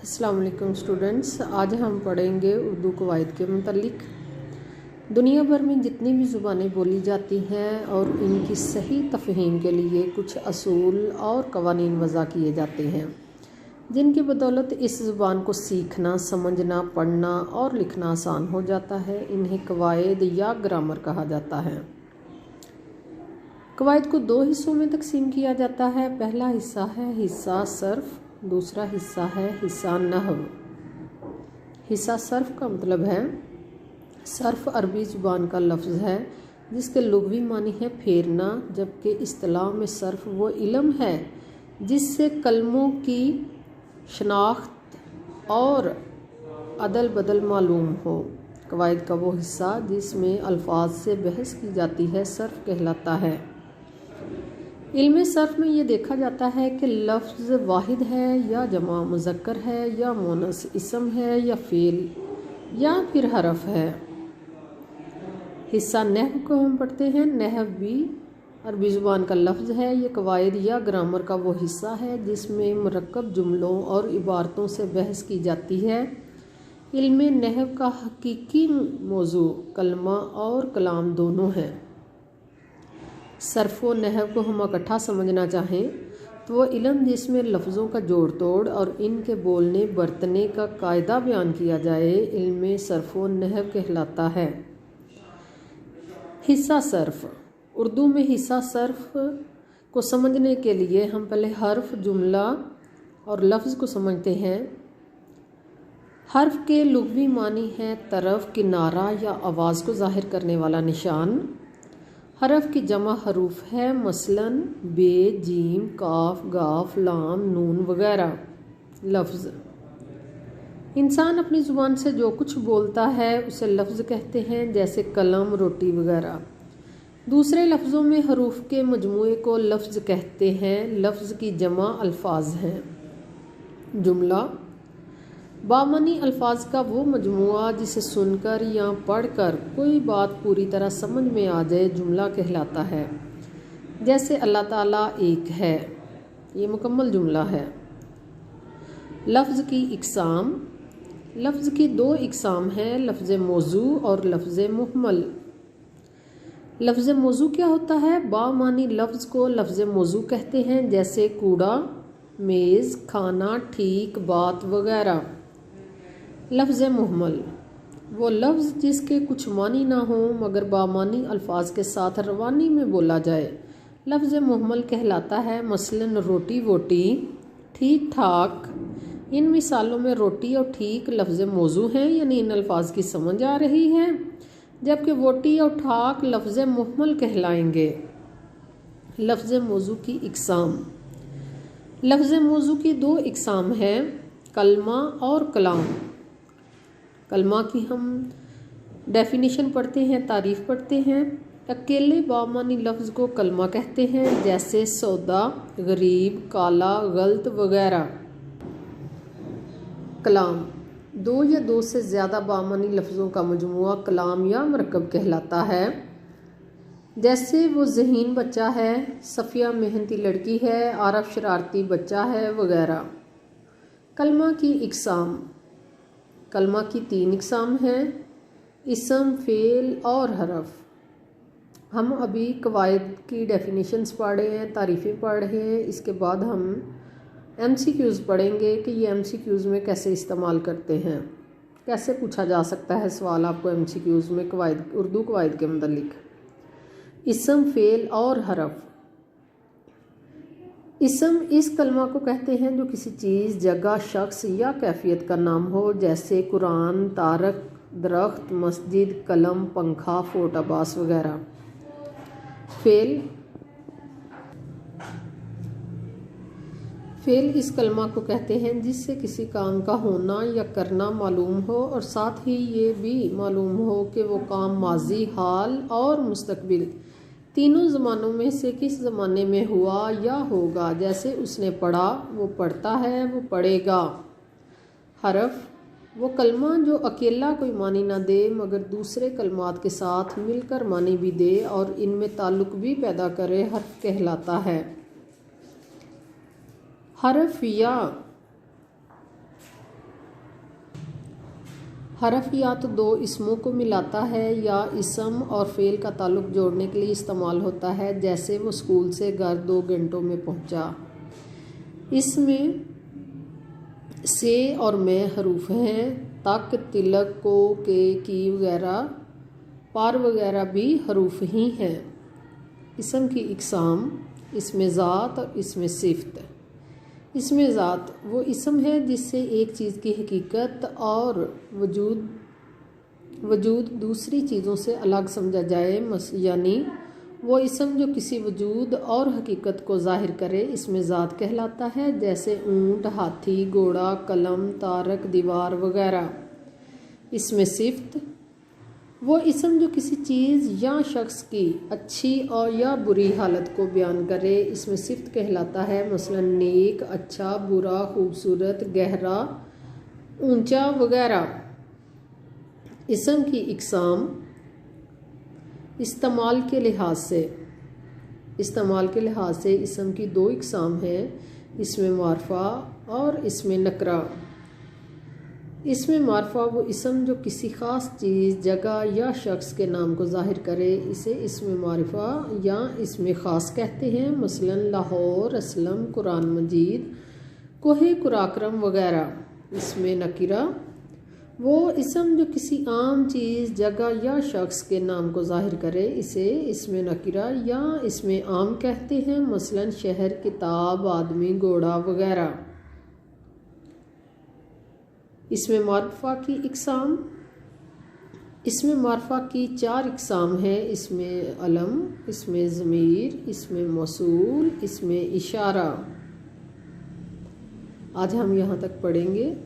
अस्सलाम वालेकुम स्टूडेंट्स, आज हम पढ़ेंगे उर्दू कवायद के मुतालिक। दुनिया भर में जितनी भी ज़ुबानें बोली जाती हैं और इनकी सही तफ़हीम के लिए कुछ असूल और कवानीन वज़ा किए जाते हैं, जिनकी बदौलत इस ज़ुबान को सीखना, समझना, पढ़ना और लिखना आसान हो जाता है। इन्हें कवायद या ग्रामर कहा जाता है। कवायद को दो हिस्सों में तकसीम किया जाता है। पहला हिस्सा है हिस्सा सर्फ़, दूसरा हिस्सा है हिस्सा नहव। हिस्सा सर्फ़ का मतलब है, सर्फ़ अरबी ज़ुबान का लफ्ज़ है जिसके लुग़वी मानी है फेरना, जबकि इस्तिलाह में सर्फ़ वो इल्म है जिससे कलमों की शनाख्त और अदल बदल मालूम हो। कवायद का वो हिस्सा जिसमें अल्फाज से बहस की जाती है सर्फ़ कहलाता है। इल्म सर्फ़ में ये देखा जाता है कि लफ्ज़ वाहिद है या जमा मुज़क्कर है या मोनस इसम है या फ़ेल या फिर हरफ है। हिस्सा नहव को हम पढ़ते हैं। नहव भी अरबी ज़ुबान का लफ्ज़ है। ये कवायद या ग्रामर का वो हिस्सा है जिसमें मुरक्कब जुमलों और इबारतों से बहस की जाती है। इल्म नहव का हकीकी मौजू कलमा और कलाम दोनों हैं। सर्फ़ व नहव को हम इकट्ठा समझना चाहें तो वो इल्म जिसमें लफ्ज़ों का जोड़ तोड़ और इनके बोलने बरतने का कायदा बयान किया जाए, इल्म सर्फ़ व नहव कहलाता है। हिस्सा सर्फ़। उर्दू में हिस्सा सर्फ़ को समझने के लिए हम पहले हर्फ, जुमला और लफ्ज़ को समझते हैं। हर्फ के लुग़वी मानी है तरफ, किनारा या आवाज़ को ज़ाहिर करने वाला निशान। हरफ की जमा हरूफ है, मसलन बे, जीम, काफ, गाफ, लाम, नून वगैरह। लफ्ज़। इंसान अपनी ज़ुबान से जो कुछ बोलता है उसे लफ्ज़ कहते हैं, जैसे कलम, रोटी वगैरह। दूसरे लफ्ज़ों में हरूफ के मजमूए को लफ्ज़ कहते हैं। लफ्ज़ की जमा अल्फाज हैं। जुमला बामानी अल्फाज का वो मजमुआ जिसे सुनकर या पढ़कर कोई बात पूरी तरह समझ में आ जाए जुमला कहलाता है। जैसे अल्लाह ताला एक है, ये मुकम्मल जुमला है। लफ्ज़ की इक़साम। लफ्ज़ की दो इक़साम हैं, लफ्ज़ मौजू और लफ्ज़ मुहम्मल। लफ्ज़ मौजू क्या होता है? बामानी लफ्ज़ को लफ्ज़ मौजू कहते हैं, जैसे कूड़ा, मेज़, खाना, ठीक, बात वगैरह। लफ्ज़ मुहम्मल वो लफ्ज़ जिसके कुछ मानी ना हो मगर बामानी अल्फाज के साथ रवानी में बोला जाए, लफ्ज़ मुहम्मल कहलाता है। मसलन रोटी, वोटी, ठीक ठाक। इन मिसालों में रोटी और ठीक लफ्ज़ मौजू हैं, यानी इन अल्फाज की समझ आ रही है, जबकि वोटी और ठाक लफ्ज़ मुहम्मल कहलाएंगे। लफ्ज़ मौजू की इक़साम। लफ्ज़ मौजू की दो इक़साम हैं, कलमा और कलाम। कलमा की हम डेफिनेशन पढ़ते हैं, तारीफ़ पढ़ते हैं। अकेले बामानी लफ्ज़ को कलमा कहते हैं, जैसे सौदा, गरीब, काला, गलत वगैरह। कलाम दो या दो से ज़्यादा बामानी लफ्ज़ों का मजमुआ कलाम या मरकब कहलाता है। जैसे वो ज़हीन बच्चा है, सफ़िया मेहनती लड़की है, आरफ शरारती बच्चा है वगैरह। कलमा की इक़साम। कलमा की तीन इक़साम हैं, इसम, फ़ेल और हरफ। हम अभी कवायद की डेफिनेशंस पढ़ रहे हैं, तारीफ़ें पढ़ रहे हैं। इसके बाद हम MCQs पढ़ेंगे कि ये MCQs में कैसे इस्तेमाल करते हैं, कैसे पूछा जा सकता है सवाल आपको MCQs में कवायद, उर्दू कवायद के मुतालिक। इसम, फ़ेल और हरफ। इसम इस कलमा को कहते हैं जो किसी चीज़, जगह, शख्स या कैफियत का नाम हो, जैसे कुरान, तारक, दरख्त, मस्जिद, कलम, पंखा, फोट अब्बास वगैरह। फ़ेल। फ़ेल इस कलमा को कहते हैं जिससे किसी काम का होना या करना मालूम हो और साथ ही ये भी मालूम हो कि वो काम माजी, हाल और मुस्तकबिल तीनों ज़मानों में से किस ज़माने में हुआ या होगा। जैसे उसने पढ़ा, वो पढ़ता है, वो पढ़ेगा। हरफ वो कलमा जो अकेला कोई मानी ना दे मगर दूसरे कलमात के साथ मिलकर मानी भी दे और इनमें ताल्लुक़ भी पैदा करे, हर्फ कहलाता है। हरफ या हरफ या तो दो इसमों को मिलाता है या इसम और फ़ेल का ताल्लुक़ जोड़ने के लिए इस्तेमाल होता है, जैसे वो स्कूल से घर 2 घंटों में पहुंचा। इसमें से और में हरूफ हैं। तक, तिलक, को, के, की वगैरह, पार वगैरह भी हरूफ ही हैं। इसम की इकसाम, इसमें ज़ात और इसमें सिफ़त। इसमें ज़ात वो इसम है जिससे एक चीज़ की हकीकत और वजूद दूसरी चीज़ों से अलग समझा जाए, यानी वो इसम जो किसी वजूद और हकीकत को ज़ाहिर करे इसमें ज़ात कहलाता है, जैसे ऊँट, हाथी, घोड़ा, कलम, तारक, दीवार वगैरह। इसमें सिफ़त वो इसम जो किसी चीज़ या शख्स की अच्छी और या बुरी हालत को बयान करे इसमें सिफ़त कहलाता है, मसलन नेक, अच्छा, बुरा, खूबसूरत, गहरा, ऊंचा वगैरह। इसम की इकसाम, इस्तेमाल के लिहाज से इसम की 2 इकसाम हैं, इसमें मारफा और इसमें नकरा। इसमें मारफा वो इसम जो किसी ख़ास चीज़, जगह या शख्स के नाम को ज़ाहिर करे इसे इसमें मारफा या इसमें ख़ास कहते हैं, मसलन लाहौर, असलम, कुरान मजीद, कोहे कुराक्रम वगैरह। इसमें नकीरा वो इसम जो किसी आम चीज़, जगह या शख्स के नाम को ज़ाहिर करे इसे इसमें नकीरा या इसमें आम कहते हैं, मसलन शहर, किताब, आदमी, घोड़ा वगैरह। इसमें मारफा की इकसाम, इसमें मारफा की 4 इकसाम हैं, इसमें अलम, इसमें ज़मीर, इसमें मौसूल, इसमें इशारा। आज हम यहाँ तक पढ़ेंगे।